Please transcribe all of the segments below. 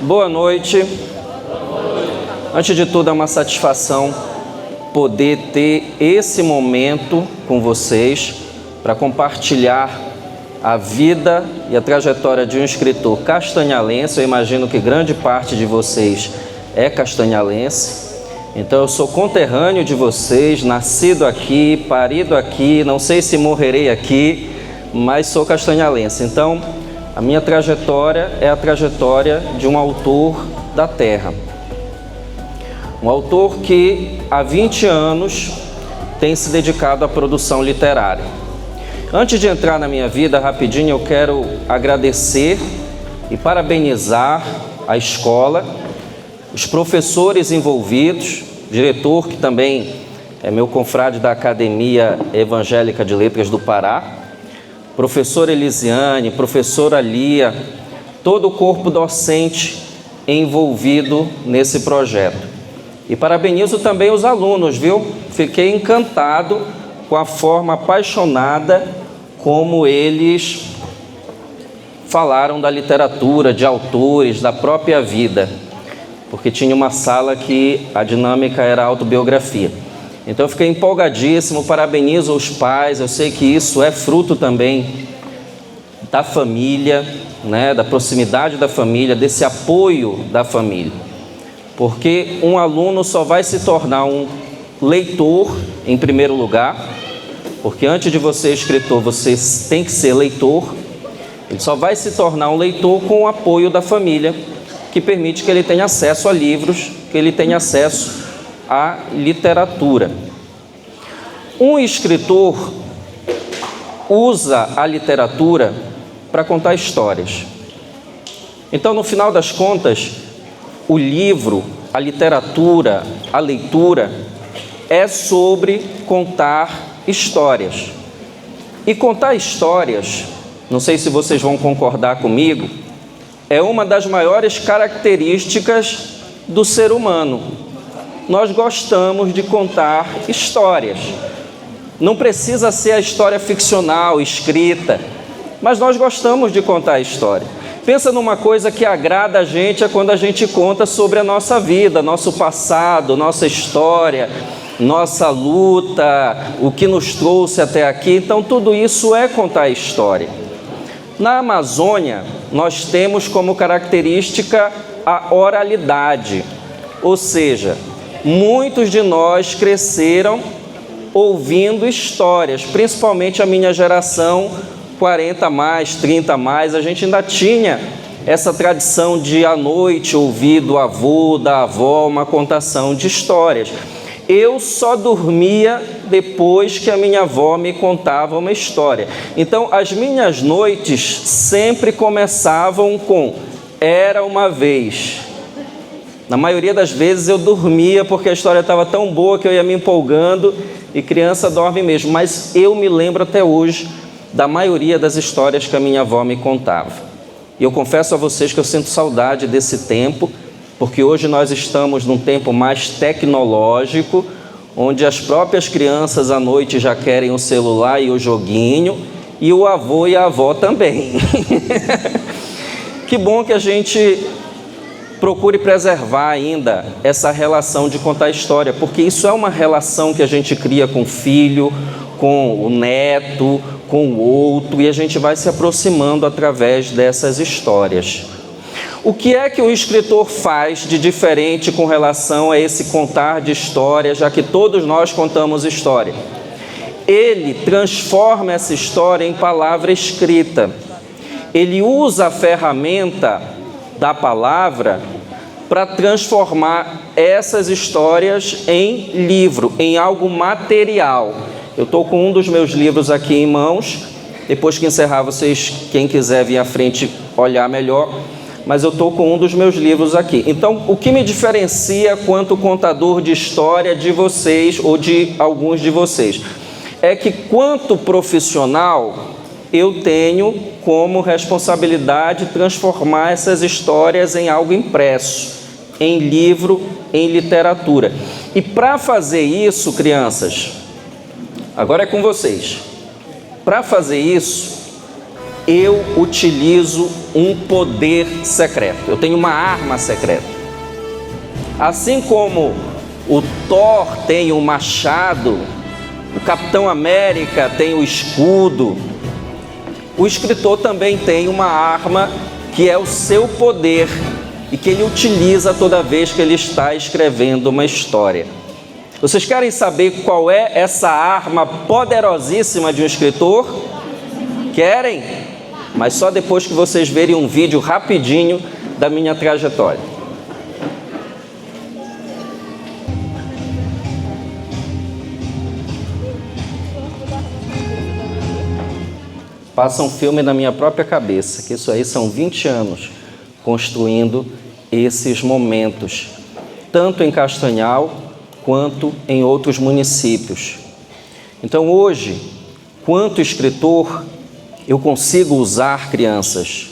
Boa noite. Antes de tudo, é uma satisfação poder ter esse momento com vocês para compartilhar a vida e a trajetória de um escritor castanhalense. Eu imagino que grande parte de vocês é castanhalense. Então eu sou conterrâneo de vocês, nascido aqui, parido aqui, não sei se morrerei aqui, mas sou castanhalense. Então a minha trajetória é a trajetória de um autor da terra. Um autor que há 20 anos tem se dedicado à produção literária. Antes de entrar na minha vida, rapidinho, eu quero agradecer e parabenizar a escola, os professores envolvidos, diretor que também é meu confrade da Academia Evangélica de Letras do Pará, professora Elisiane, professora Lia, todo o corpo docente envolvido nesse projeto. E parabenizo também os alunos, viu? Fiquei encantado com a forma apaixonada como eles falaram da literatura, de autores, da própria vida, porque tinha uma sala que a dinâmica era autobiografia. Então eu fiquei empolgadíssimo, parabenizo os pais, eu sei que isso é fruto também da família, né, da proximidade da família, desse apoio da família. Porque um aluno só vai se tornar um leitor, em primeiro lugar, porque antes de você ser escritor, você tem que ser leitor. Ele só vai se tornar um leitor com o apoio da família, que permite que ele tenha acesso a livros, que ele tenha acesso à literatura. Um escritor usa a literatura para contar histórias. Então, no final das contas, o livro, a literatura, a leitura é sobre contar histórias. E contar histórias, não sei se vocês vão concordar comigo, é uma das maiores características do ser humano. Nós gostamos de contar histórias. Não precisa ser a história ficcional, escrita, mas nós gostamos de contar a história. Pensa numa coisa que agrada a gente, é quando a gente conta sobre a nossa vida, nosso passado, nossa história, nossa luta, o que nos trouxe até aqui. Então tudo isso é contar a história. Na Amazônia, nós temos como característica a oralidade, ou seja, muitos de nós cresceram ouvindo histórias, principalmente a minha geração, 40 mais, 30 mais, a gente ainda tinha essa tradição de à noite ouvir do avô, da avó, uma contação de histórias. Eu só dormia depois que a minha avó me contava uma história. Então, as minhas noites sempre começavam com "era uma vez". Na maioria das vezes eu dormia porque a história estava tão boa que eu ia me empolgando, e criança dorme mesmo. Mas eu me lembro até hoje da maioria das histórias que a minha avó me contava. E eu confesso a vocês que eu sinto saudade desse tempo, porque hoje nós estamos num tempo mais tecnológico, onde as próprias crianças à noite já querem o celular e o joguinho, e o avô e a avó também. Que bom que a gente procure preservar ainda essa relação de contar história, porque isso é uma relação que a gente cria com o filho, com o neto, com o outro, e a gente vai se aproximando através dessas histórias. O que é que o escritor faz de diferente com relação a esse contar de história, já que todos nós contamos história? Ele transforma essa história em palavra escrita. Ele usa a ferramenta da palavra para transformar essas histórias em livro, em algo material. Eu estou com um dos meus livros aqui em mãos. Depois que encerrar, vocês, quem quiser vir à frente olhar melhor, mas eu estou com um dos meus livros aqui. Então, o que me diferencia quanto contador de história de vocês, ou de alguns de vocês, é que quanto profissional, eu tenho como responsabilidade transformar essas histórias em algo impresso, em livro, em literatura. E para fazer isso, crianças, agora é com vocês. Para fazer isso, eu utilizo um poder secreto. Eu tenho uma arma secreta. Assim como o Thor tem o machado, o Capitão América tem o escudo, o escritor também tem uma arma que é o seu poder e que ele utiliza toda vez que ele está escrevendo uma história. Vocês querem saber qual é essa arma poderosíssima de um escritor? Querem? Mas só depois que vocês verem um vídeo rapidinho da minha trajetória. Passa um filme na minha própria cabeça, que isso aí são 20 anos construindo esses momentos, tanto em Castanhal quanto em outros municípios. Então hoje, quanto escritor, eu consigo usar, crianças,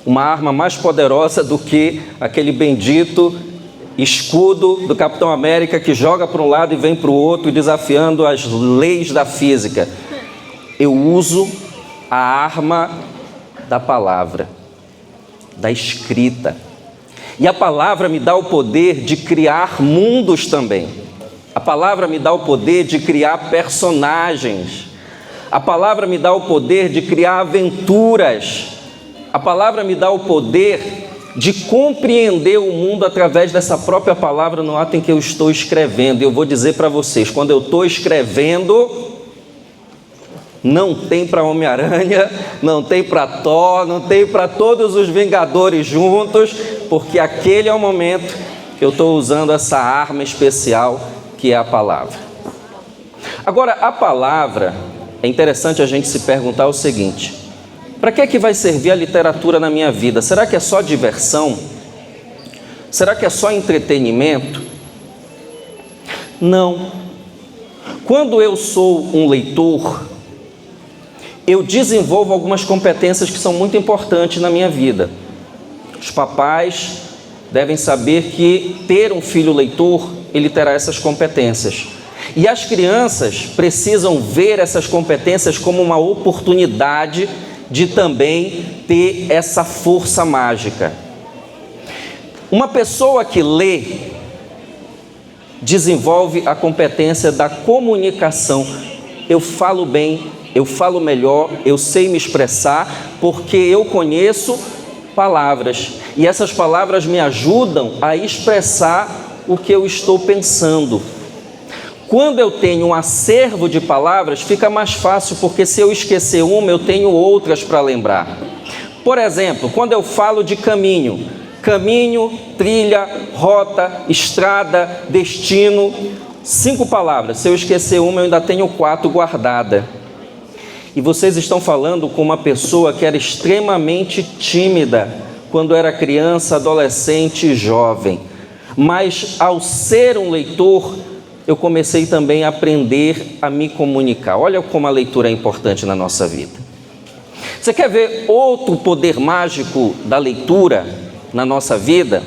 uma arma mais poderosa do que aquele bendito escudo do Capitão América que joga para um lado e vem para o outro, desafiando as leis da física. Eu uso a arma da palavra, da escrita. E a palavra me dá o poder de criar mundos também. A palavra me dá o poder de criar personagens. A palavra me dá o poder de criar aventuras. A palavra me dá o poder de compreender o mundo através dessa própria palavra no ato em que eu estou escrevendo. E eu vou dizer para vocês, quando eu estou escrevendo, não tem para Homem-Aranha, não tem para Thor, não tem para todos os Vingadores juntos, porque aquele é o momento que eu estou usando essa arma especial que é a palavra. Agora, a palavra, é interessante a gente se perguntar o seguinte: para que vai servir a literatura na minha vida? Será que é só diversão? Será que é só entretenimento? Não. Quando eu sou um leitor, eu desenvolvo algumas competências que são muito importantes na minha vida. Os papais devem saber que ter um filho leitor, ele terá essas competências. E as crianças precisam ver essas competências como uma oportunidade de também ter essa força mágica. Uma pessoa que lê desenvolve a competência da comunicação. Eu falo bem, eu falo melhor, eu sei me expressar, porque eu conheço palavras. E essas palavras me ajudam a expressar o que eu estou pensando. Quando eu tenho um acervo de palavras, fica mais fácil, porque se eu esquecer uma, eu tenho outras para lembrar. Por exemplo, quando eu falo de caminho, trilha, rota, estrada, destino, 5 palavras. Se eu esquecer uma, eu ainda tenho 4 guardada. E vocês estão falando com uma pessoa que era extremamente tímida quando era criança, adolescente e jovem. Mas ao ser um leitor, eu comecei também a aprender a me comunicar. Olha como a leitura é importante na nossa vida. Você quer ver outro poder mágico da leitura na nossa vida?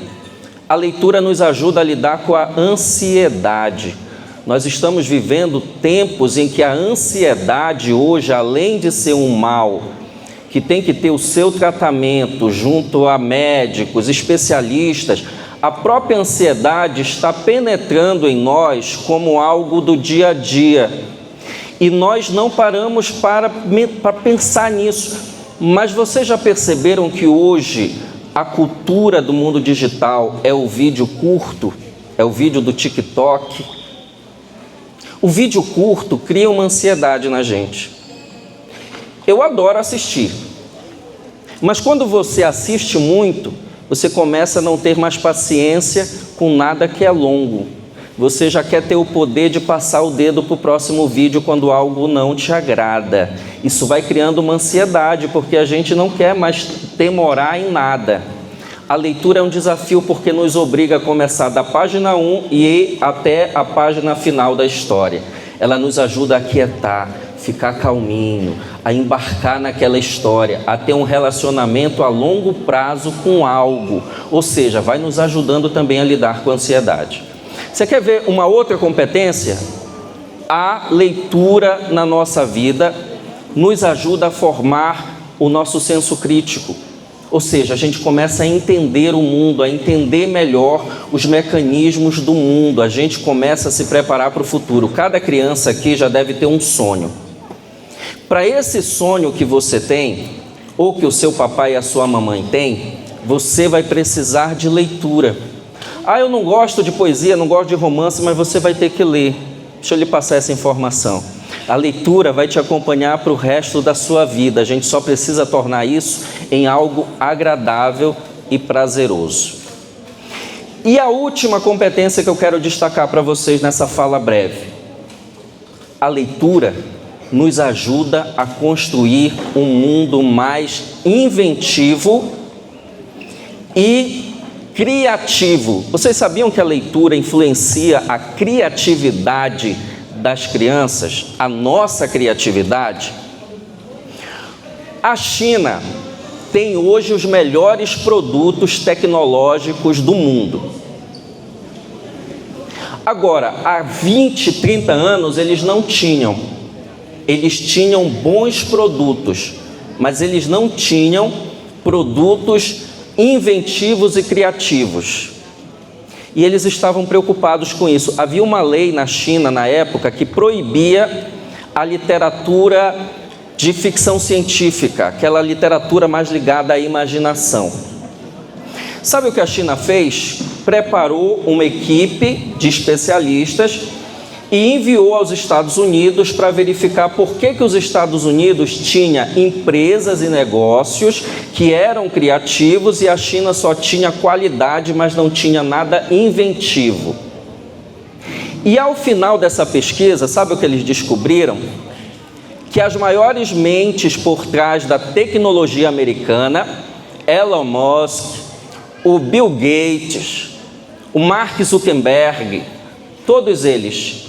A leitura nos ajuda a lidar com a ansiedade. Nós estamos vivendo tempos em que a ansiedade hoje, além de ser um mal que tem que ter o seu tratamento junto a médicos, especialistas, a própria ansiedade está penetrando em nós como algo do dia a dia. E nós não paramos para pensar nisso. Mas vocês já perceberam que hoje a cultura do mundo digital é o vídeo curto, é o vídeo do TikTok? O vídeo curto cria uma ansiedade na gente. Eu adoro assistir, mas quando você assiste muito, você começa a não ter mais paciência com nada que é longo. Você já quer ter o poder de passar o dedo para o próximo vídeo quando algo não te agrada. Isso vai criando uma ansiedade, porque a gente não quer mais demorar em nada. A leitura é um desafio porque nos obriga a começar da página 1 e ir até a página final da história. Ela nos ajuda a quietar, ficar calminho, a embarcar naquela história, a ter um relacionamento a longo prazo com algo. Ou seja, vai nos ajudando também a lidar com a ansiedade. Você quer ver uma outra competência? A leitura na nossa vida nos ajuda a formar o nosso senso crítico. Ou seja, a gente começa a entender o mundo, a entender melhor os mecanismos do mundo, a gente começa a se preparar para o futuro. Cada criança aqui já deve ter um sonho. Para esse sonho que você tem, ou que o seu papai e a sua mamãe têm, você vai precisar de leitura. Ah, eu não gosto de poesia, não gosto de romance, mas você vai ter que ler. Deixa eu lhe passar essa informação. A leitura vai te acompanhar para o resto da sua vida. A gente só precisa tornar isso em algo agradável e prazeroso. E a última competência que eu quero destacar para vocês nessa fala breve. A leitura nos ajuda a construir um mundo mais inventivo e criativo. Vocês sabiam que a leitura influencia a criatividade das crianças, a nossa criatividade? A China tem hoje os melhores produtos tecnológicos do mundo. Agora, há 20, 30 anos eles não tinham. Eles tinham bons produtos, mas eles não tinham produtos inventivos e criativos. E eles estavam preocupados com isso. Havia uma lei na China, na época, que proibia a literatura de ficção científica, aquela literatura mais ligada à imaginação. Sabe o que a China fez? Preparou uma equipe de especialistas e enviou aos Estados Unidos para verificar por que os Estados Unidos tinha empresas e negócios que eram criativos e a China só tinha qualidade, mas não tinha nada inventivo. E ao final dessa pesquisa, sabe o que eles descobriram? Que as maiores mentes por trás da tecnologia americana, Elon Musk, o Bill Gates, o Mark Zuckerberg, todos eles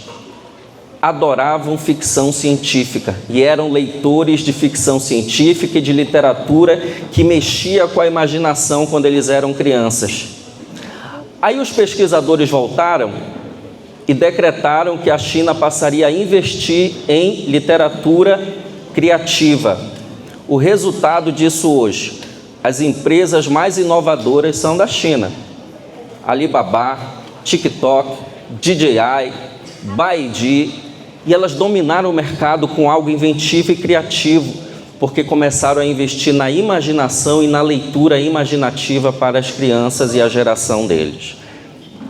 adoravam ficção científica e eram leitores de ficção científica e de literatura que mexia com a imaginação quando eles eram crianças. Aí os pesquisadores voltaram e decretaram que a China passaria a investir em literatura criativa. O resultado disso hoje, as empresas mais inovadoras são da China. Alibaba, TikTok, DJI, Baidu, e elas dominaram o mercado com algo inventivo e criativo, porque começaram a investir na imaginação e na leitura imaginativa para as crianças e a geração deles.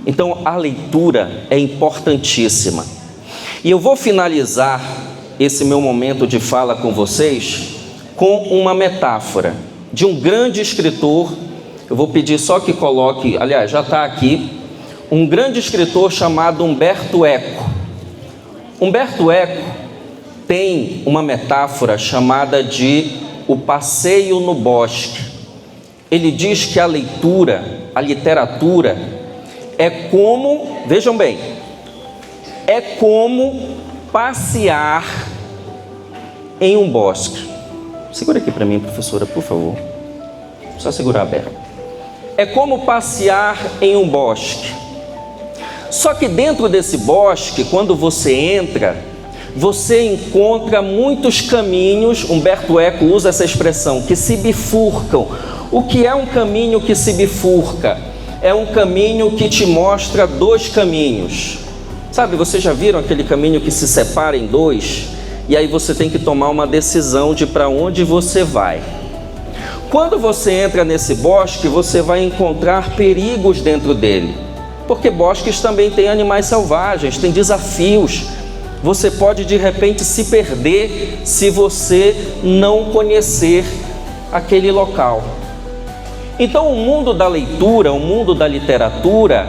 Então, a leitura é importantíssima. E eu vou finalizar esse meu momento de fala com vocês com uma metáfora de um grande escritor. Eu vou pedir só que coloque, aliás, já está aqui, um grande escritor chamado Umberto Eco. Humberto Eco tem uma metáfora chamada de o passeio no bosque. Ele diz que a leitura, a literatura, é como, vejam bem, é como passear em um bosque. Segura aqui para mim, professora, por favor. Só segurar aberto. É como passear em um bosque. Só que dentro desse bosque, quando você entra, você encontra muitos caminhos, Humberto Eco usa essa expressão, que se bifurcam. O que é um caminho que se bifurca? É um caminho que te mostra dois caminhos. Sabe, vocês já viram aquele caminho que se separa em dois? E aí você tem que tomar uma decisão de para onde você vai. Quando você entra nesse bosque, você vai encontrar perigos dentro dele. Porque bosques também têm animais selvagens, tem desafios. Você pode de repente se perder se você não conhecer aquele local. Então o mundo da leitura, o mundo da literatura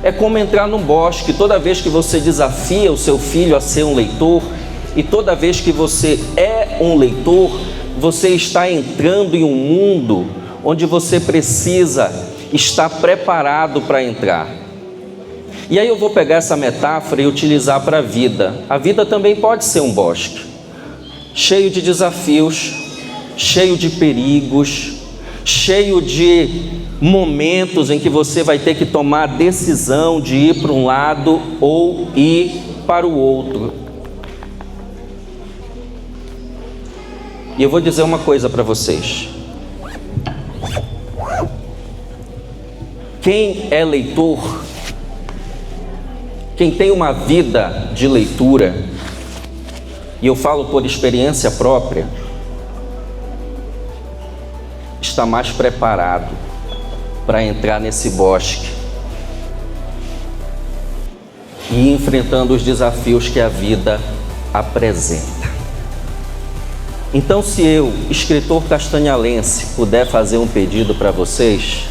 é como entrar num bosque. Toda vez que você desafia o seu filho a ser um leitor e toda vez que você é um leitor, você está entrando em um mundo onde você precisa está preparado para entrar. E aí eu vou pegar essa metáfora e utilizar para a vida. A vida também pode ser um bosque, cheio de desafios, cheio de perigos, cheio de momentos em que você vai ter que tomar a decisão de ir para um lado ou ir para o outro. E eu vou dizer uma coisa para vocês. Quem é leitor, quem tem uma vida de leitura, e eu falo por experiência própria, está mais preparado para entrar nesse bosque e ir enfrentando os desafios que a vida apresenta. Então, se eu, escritor castanhalense, puder fazer um pedido para vocês,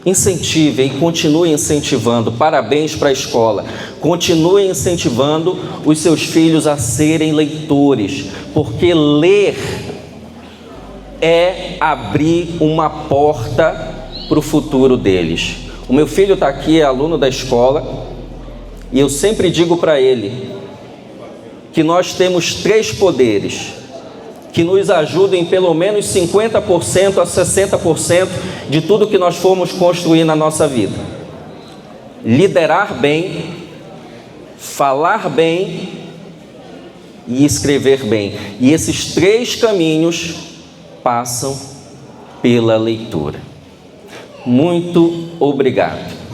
incentivem e continuem incentivando. Parabéns para a escola. Continuem incentivando os seus filhos a serem leitores, porque ler é abrir uma porta para o futuro deles. O meu filho está aqui, é aluno da escola, e eu sempre digo para ele que nós temos 3 poderes que nos ajudam em pelo menos 50% a 60% de tudo que nós formos construir na nossa vida: liderar bem, falar bem e escrever bem. E esses 3 caminhos passam pela leitura. Muito obrigado.